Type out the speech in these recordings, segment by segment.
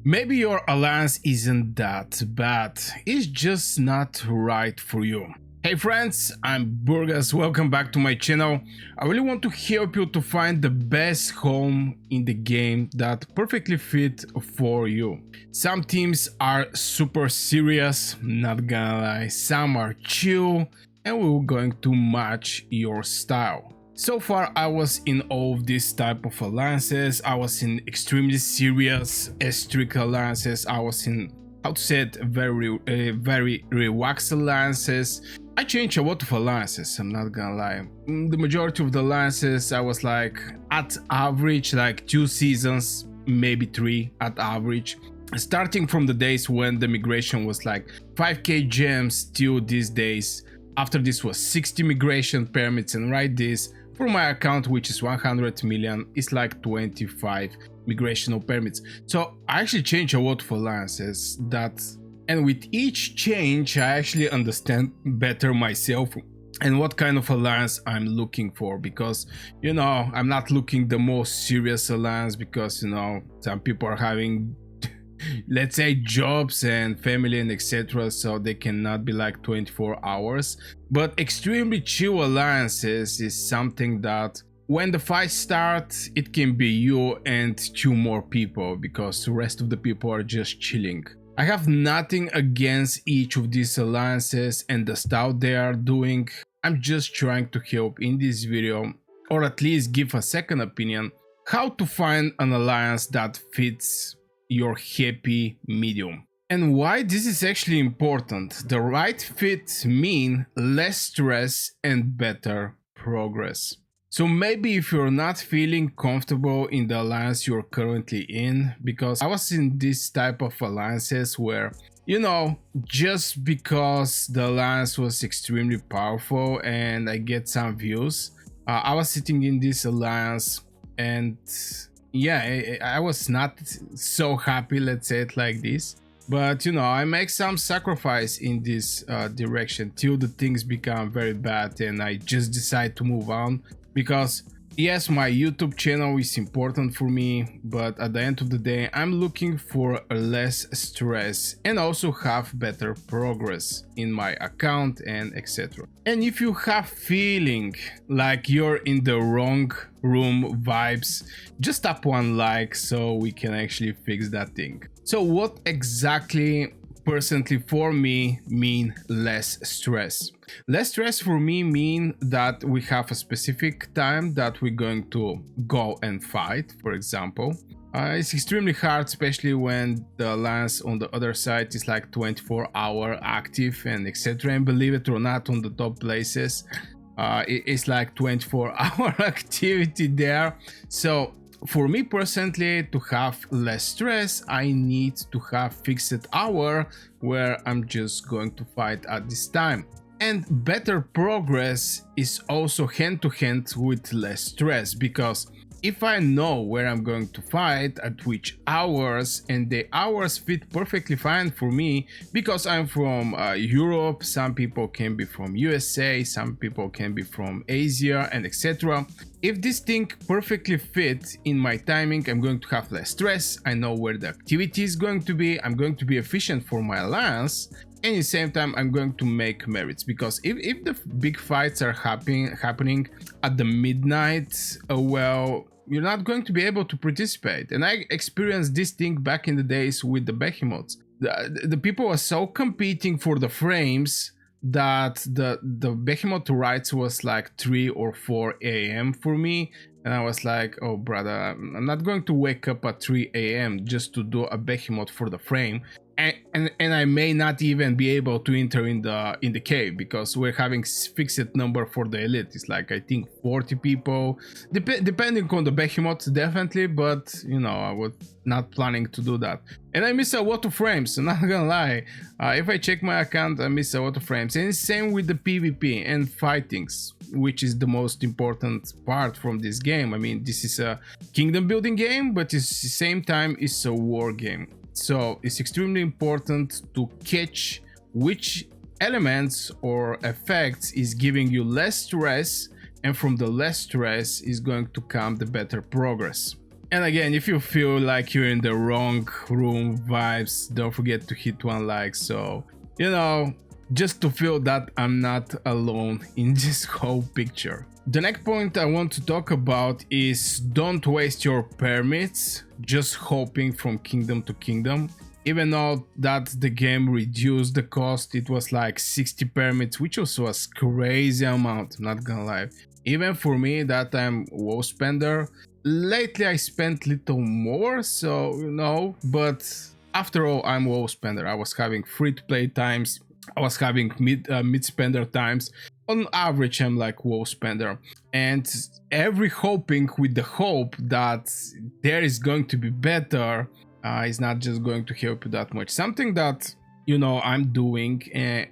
Maybe your alliance isn't that bad, it's just not right for you. Hey friends, I'm Burgas, welcome back to my channel. I really want to help you to find the best home in the game that perfectly fit for you. Some teams are super serious, not gonna lie, some are chill, and we're going to match your style. So far I was in all of these type of alliances. I was in extremely serious, strict alliances. I was in, how to say it, very relaxed alliances. I changed a lot of alliances, I'm not gonna lie. The majority of the alliances I was like at average, like 2 seasons, maybe 3 at average. Starting from the days when the migration was like 5k gems till these days. After this was 60 migration permits, and right this for my account, which is 100 million, is like 25 migrational permits. So I actually changed a lot of alliances and with each change I actually understand better myself and what kind of alliance I'm looking for, because I'm not looking the most serious alliance, because some people are having let's say jobs and family and etc, so they cannot be like 24 hours. But extremely chill alliances is something that when the fight starts it can be you and 2 more people, because the rest of the people are just chilling. I have nothing against each of these alliances and the stuff they are doing. I'm just trying to help in this video, or at least give a second opinion, how to find an alliance that fits your happy medium. And why this is actually important. The right fit mean less stress and better progress. So maybe if you're not feeling comfortable in the alliance you're currently in, because I was in this type of alliances where just because the alliance was extremely powerful and I get some views, I was sitting in this alliance and yeah, I was not so happy, let's say it like this. But I make some sacrifice in this direction till the things become very bad and I just decide to move on. Because yes, my YouTube channel is important for me, but at the end of the day I'm looking for less stress and also have better progress in my account and etc. And if you have feeling like you're in the wrong room vibes, just tap 1 like so we can actually fix that thing. So what exactly personally for me mean less stress? Less stress for me mean that we have a specific time that we're going to go and fight, for example. It's extremely hard, especially when the alliance on the other side is like 24-hour active and etc. And believe it or not, on the top places it's like 24-hour activity there. So for me personally, to have less stress, I need to have fixed hour where I'm just going to fight at this time. And better progress is also hand to hand with less stress, because if I know where I'm going to fight at which hours, and the hours fit perfectly fine for me because I'm from Europe, some people can be from USA, some people can be from Asia and etc. If this thing perfectly fits in my timing, I'm going to have less stress. I know where the activity is going to be, I'm going to be efficient for my alliance, and at the same time I'm going to make merits. Because if the big fights are happening at the midnight, well, you're not going to be able to participate. And I experienced this thing back in the days with the Behemoths. The people were so competing for the frames that the Behemoth rights was like 3 or 4 a.m. for me, and I was like, oh brother, I'm not going to wake up at 3 a.m. just to do a Behemoth for the frame. And I may not even be able to enter in the cave, because we're having fixed number for the elite. It's like I think 40 people, depending on the Behemoth definitely, but I was not planning to do that. And I miss a lot of frames, I'm not gonna lie. If I check my account, I miss a lot of frames. And same with the PvP and fightings, which is the most important part from this game. I mean, this is a kingdom building game, but at the same time it's a war game. So it's extremely important to catch which elements or effects is giving you less stress, and from the less stress is going to come the better progress. And again, if you feel like you're in the wrong room vibes, don't forget to hit one like, so you know, just to feel that I'm not alone in this whole picture. The next point I want to talk about is don't waste your permits just hopping from kingdom to kingdom. Even though that the game reduced the cost, it was like 60 permits, which also was crazy amount, I'm not gonna lie. Even for me that I'm WoW spender, lately I spent little more, so you know, but after all I'm WoW spender. I was having free to play times, I was having mid spender times. On average I'm like WoW spender, and every hoping with the hope that there is going to be better is not just going to help you that much. Something that, you know, I'm doing,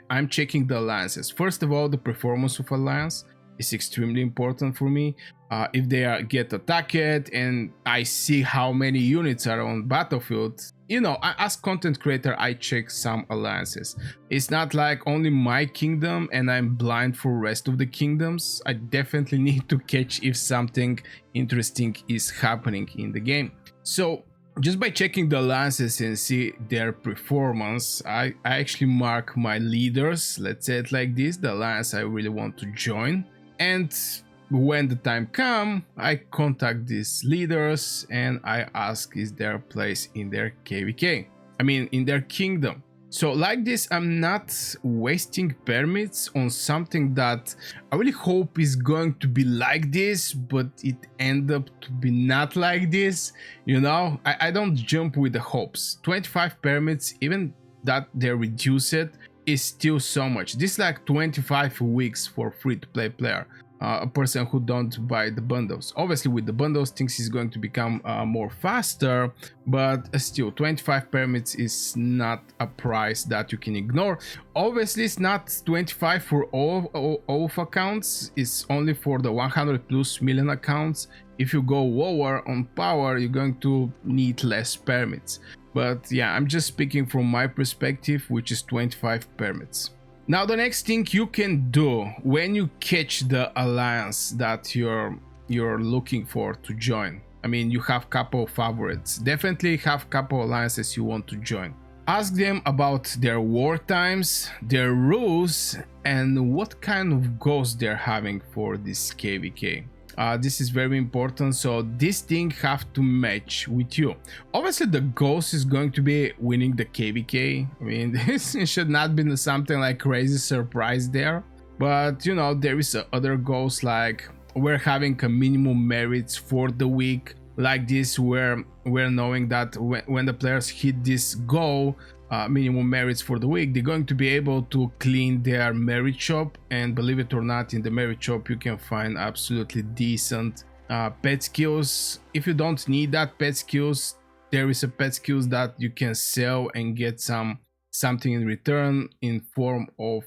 I'm checking the alliances. First of all, the performance of alliance is extremely important for me. If they get attacked and I see how many units are on battlefield, you know, as content creator I check some alliances. It's not like only my kingdom and I'm blind for rest of the kingdoms. I definitely need to catch if something interesting is happening in the game. So just by checking the alliances and see their performance, I actually mark my leaders, let's say it like this, the alliance I really want to join. And when the time comes, I contact these leaders and I ask is their place in their KVK, I mean in their kingdom. So like this, I'm not wasting permits on something that I really hope is going to be like this, but it end up to be not like this. You know, I don't jump with the hopes. 25 permits, even that they reduce it, is still so much. This is like 25 weeks for free to play player. A person who don't buy the bundles. Obviously with the bundles things is going to become more faster, but still 25 permits is not a price that you can ignore. Obviously it's not 25 for all of accounts, it's only for the 100 plus million accounts. If you go lower on power, you're going to need less permits. But yeah, I'm just speaking from my perspective, which is 25 permits. Now the next thing you can do when you catch the alliance that you're looking for to join. I mean, you have couple favorites, definitely have couple alliances you want to join. Ask them about their war times, their rules, and what kind of goals they're having for this KVK. This is very important, so this thing have to match with you. Obviously the goals is going to be winning the KVK. I mean, this should not be something like crazy surprise there, but you know, there is other goals like we're having a minimum merits for the week. Like this, where we're knowing that when the players hit this goal, minimum merits for the week, they're going to be able to clean their merit shop. And believe it or not, in the merit shop you can find absolutely decent pet skills. If you don't need that pet skills, there is a pet skills that you can sell and get something in return in form of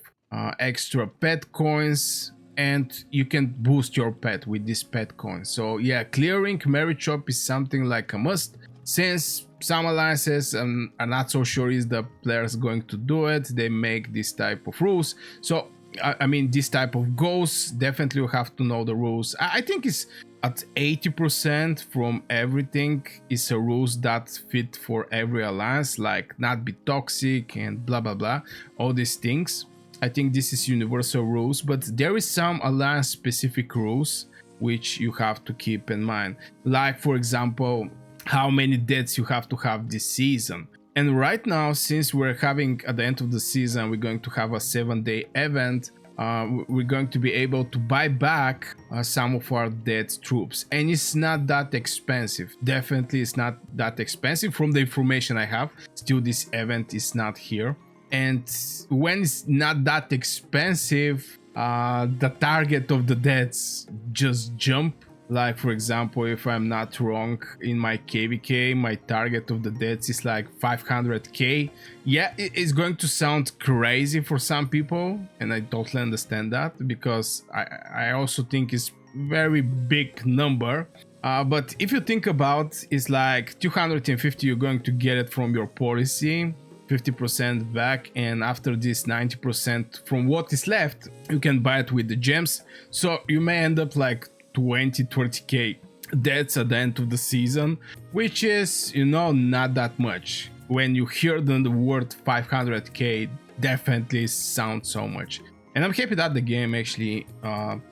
extra pet coins, and you can boost your pet with this pet coin. So yeah, clearing merit shop is something like a must. Since some alliances are not so sure is the players going to do it, they make this type of rules. So I mean, this type of goals, definitely you have to know the rules. I think it's at 80% from everything is a rules that fit for every alliance, like not be toxic and blah blah blah, all these things. I think this is universal rules, but there is some alliance specific rules which you have to keep in mind. Like for example, how many deaths you have to have this season. And right now, since we're having at the end of the season, we're going to have a 7-day event. We're going to be able to buy back some of our dead troops, and it's not that expensive. Definitely it's not that expensive from the information I have. Still, this event is not here. And when it's not that expensive, the target of the deaths just jump. Like for example, if I'm not wrong, in my KVK, my target of the deaths is like 500k. Yeah, it's going to sound crazy for some people, and I totally understand that, because I also think it's very big number. But if you think about, it's like 250 you're going to get it from your policy, 50% back, and after this 90% from what is left you can buy it with the gems. So you may end up like 20-30k. That's at the end of the season, which is, not that much. When you hear the word 500k, definitely sounds so much. And I'm happy that the game actually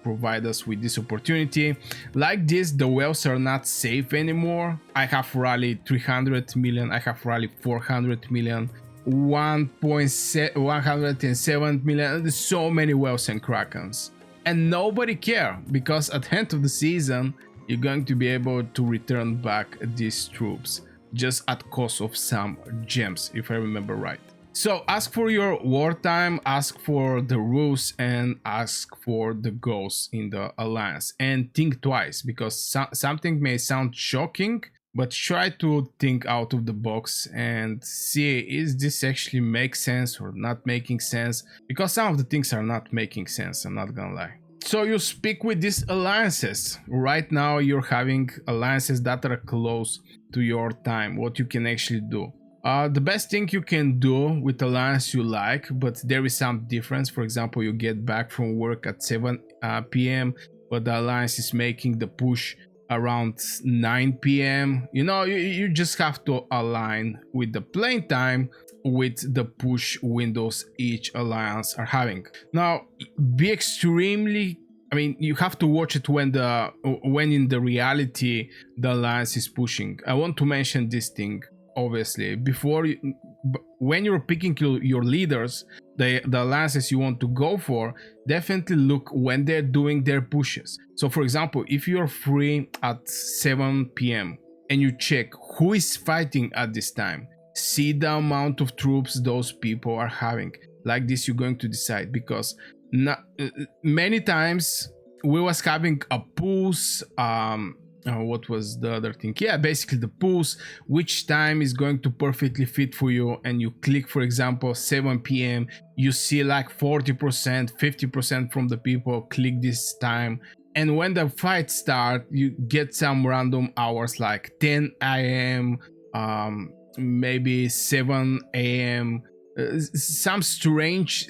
provide us with this opportunity. Like this, the whales are not safe anymore. I have rallied 300 million, I have rallied 400 million, 107 million. There's so many whales and krakens. And nobody care, because at the end of the season, you're going to be able to return back these troops, just at cost of some gems, if I remember right. So ask for your wartime, ask for the rules, and ask for the goals in the alliance. And think twice, because something may sound shocking, but try to think out of the box and see, is this actually make sense or not making sense? Because some of the things are not making sense, I'm not gonna lie. So you speak with these alliances. Right now you're having alliances that are close to your time, what you can actually do. The best thing you can do with alliance you like, but there is some difference. For example, you get back from work at 7 p.m, but the alliance is making the push around 9 p.m. You just have to align with the playtime with the push windows each alliance are having. Now, be extremely, you have to watch it when in the reality the alliance is pushing. I want to mention this thing. Obviously, when you're picking your leaders, the alliances you want to go for, definitely look when they're doing their pushes. So for example, if you're free at 7 p.m. and you check who is fighting at this time, see the amount of troops those people are having. Like this, you're going to decide, because many times we was having a pulse, what was the other thing? Yeah, basically the pulse, which time is going to perfectly fit for you, and you click, for example, 7 p.m. you see like 40%, 50% from the people click this time, and when the fight start, you get some random hours like 10 a.m, maybe 7 a.m, some strange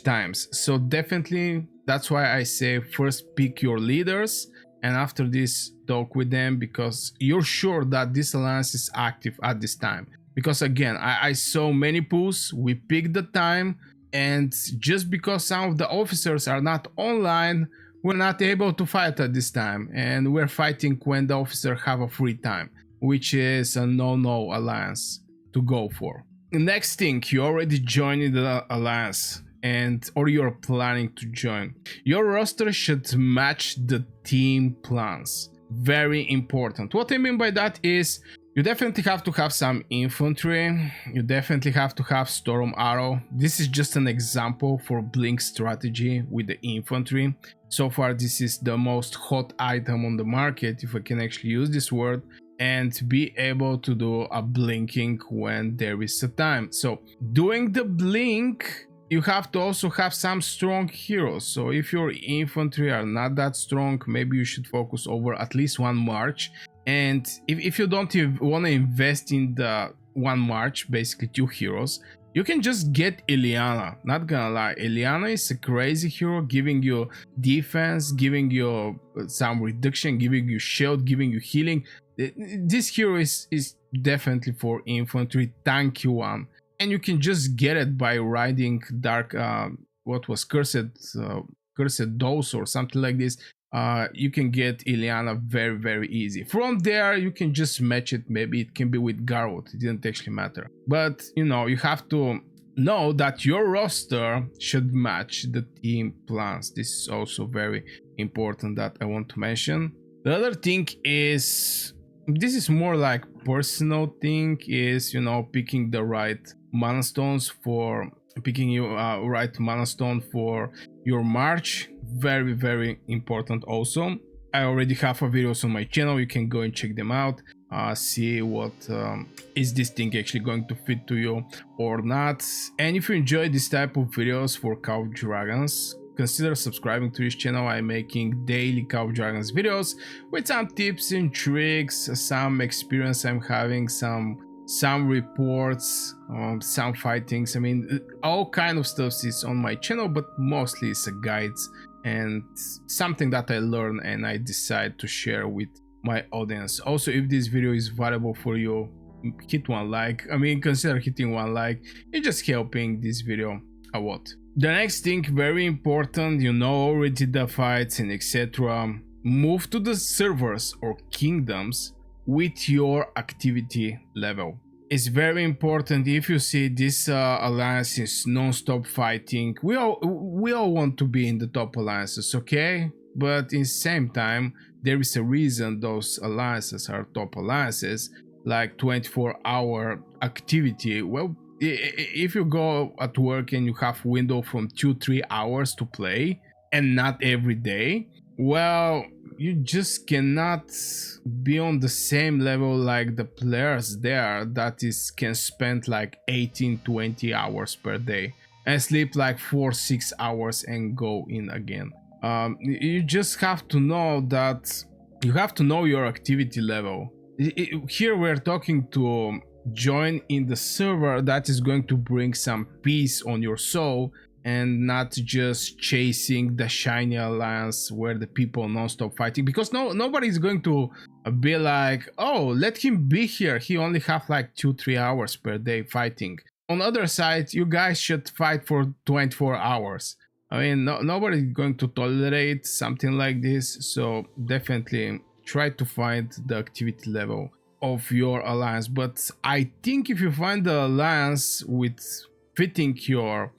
times. So definitely, that's why I say first pick your leaders, and after this talk with them, because you're sure that this alliance is active at this time. Because again, I saw many pulls, we picked the time, and just because some of the officers are not online, we're not able to fight at this time, and we're fighting when the officer have a free time, which is a no alliance to go for. Next thing, you already joined the alliance, or you're planning to join. Your roster should match the team plans. Very important. What I mean by that is, you definitely have to have some infantry, you definitely have to have storm arrow. This is just an example for blink strategy with the infantry. So far this is the most hot item on the market, if I can actually use this word, and be able to do a blinking when there is a time. So doing the blink, you have to also have some strong heroes. So if your infantry are not that strong, maybe you should focus over at least one march. And if you don't want to invest in the one march, basically 2 heroes, you can just get Ileana. Not gonna lie, Ileana is a crazy hero, giving you defense, giving you some reduction, giving you shield, giving you healing. This hero is definitely for infantry, tanky one. And you can just get it by riding dark, what was cursed dose or something like this. You can get Ileana very easy. From there you can just match it. Maybe it can be with Garwood, it didn't actually matter. But you have to know that your roster should match the team plans. This is also very important that I want to mention. The other thing is, this is more like personal thing, is picking the right mana stones for your march. Very important. Also, I already have a videos on my channel, you can go and check them out, see what is this thing actually going to fit to you or not. And if you enjoy this type of videos for Call of Dragons, consider subscribing to this channel. I'm making daily Call of Dragons videos with some tips and tricks, some experience I'm having, some reports, some fightings. All kind of stuff is on my channel, but mostly it's guides and something that I learn and I decide to share with my audience. Also, if this video is valuable for you, hit one like. I mean, consider hitting one like. You're just helping this video a lot. The next thing, very important, you know already the fights and etc. Move to the servers or kingdoms with your activity level. It's very important. If you see this alliance is non-stop fighting, we all want to be in the top alliances, okay? But in the same time, there is a reason those alliances are top alliances, like 24-hour activity. Well, if you go at work and you have window from 2-3 hours to play and not every day, well, you just cannot be on the same level like the players there that can spend like 18-20 hours per day and sleep like 4-6 hours and go in again. You just have to know that you have to know your activity level. Here we're talking to join in the server that is going to bring some peace on your soul, and not just chasing the shiny alliance where the people non-stop fighting, because nobody's going to be like, oh, let him be here, he only have like 2-3 hours per day fighting. On the other side, you guys should fight for 24 hours. I mean, nobody's going to tolerate something like this, so definitely try to find the activity level of your alliance. But I think if you find the alliance with fitting your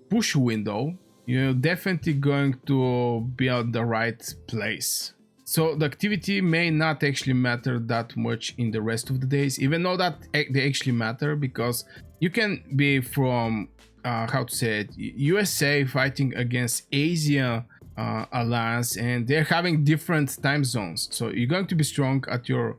push window, you're definitely going to be at the right place. So the activity may not actually matter that much in the rest of the days, even though that they actually matter, because you can be from how to say it, USA fighting against Asia alliance, and they're having different time zones. So you're going to be strong at your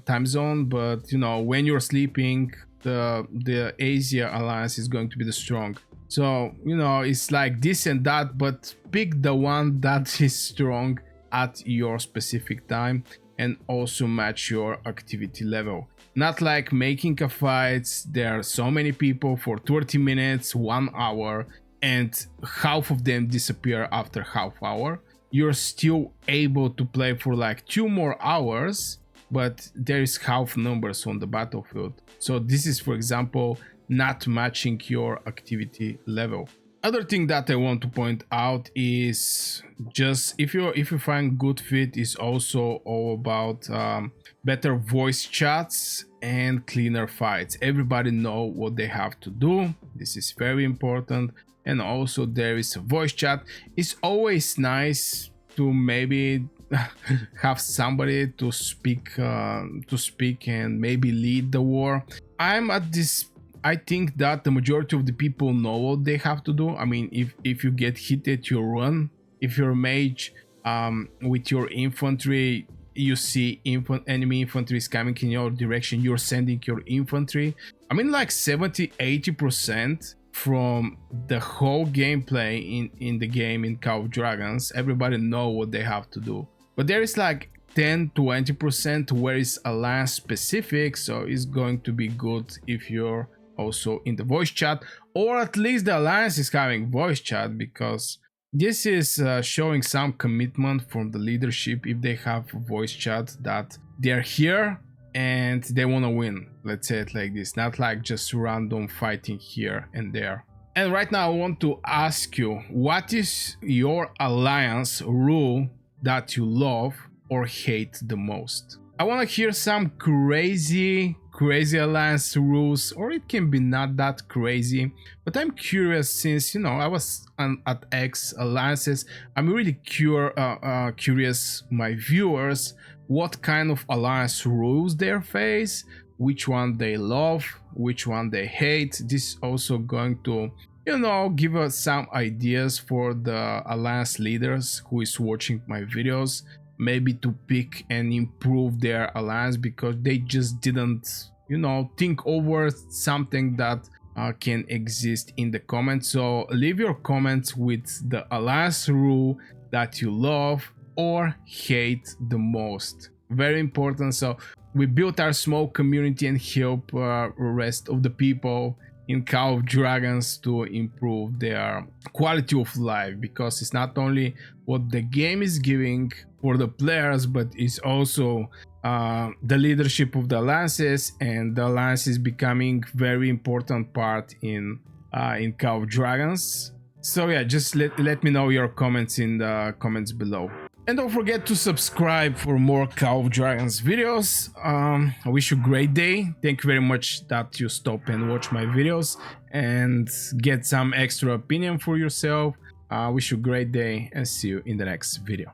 time zone, but you know, when you're sleeping, the Asia alliance is going to be the strong. So you know, it's like this and that, but pick the one that is strong at your specific time and also match your activity level. Not like making a fight, there are so many people for 30 minutes, 1 hour, and half of them disappear after half hour. You're still able to play for like 2 more hours, but there is half numbers on the battlefield. So this is, for example, not matching your activity level. Other thing that I want to point out is just if you find good fit, is also all about better voice chats and cleaner fights. Everybody know what they have to do. This is very important. And also there is a voice chat. It's always nice to maybe have somebody to speak and maybe lead the war. I think that the majority of the people know what they have to do. I mean, if you get hit, you run. If you're a mage, with your infantry, you see enemy infantry is coming in your direction, you're sending your infantry. I mean, like 70-80% from the whole gameplay in the game in Call of Dragons, everybody know what they have to do. But there is like 10-20% where it's alliance specific, so it's going to be good if you're also in the voice chat, or at least the alliance is having voice chat, because this is showing some commitment from the leadership if they have voice chat that they're here and they want to win. Let's say it like this, not like just random fighting here and there. And right now I want to ask you, what is your alliance rule that you love or hate the most? I want to hear some crazy alliance rules, or it can be not that crazy, but I'm curious, since you know I was at X alliances. I'm really curious, my viewers, what kind of alliance rules they face, which one they love, which one they hate. This is also going to, you know, give us some ideas for the alliance leaders who is watching my videos, maybe to pick and improve their alliance because they just didn't, you know, think over something that can exist in the comments. So leave your comments with the alliance rule that you love or hate the most. Very important. So we built our small community and help the rest of the people in Call of Dragons to improve their quality of life, because it's not only what the game is giving, for the players, but it's also the leadership of the alliances, and the alliance is becoming very important part in Call of Dragons. So yeah, just let me know your comments in the comments below. And don't forget to subscribe for more Call of Dragons videos. I wish you a great day. Thank you very much that you stop and watch my videos and get some extra opinion for yourself. I wish you a great day and see you in the next video.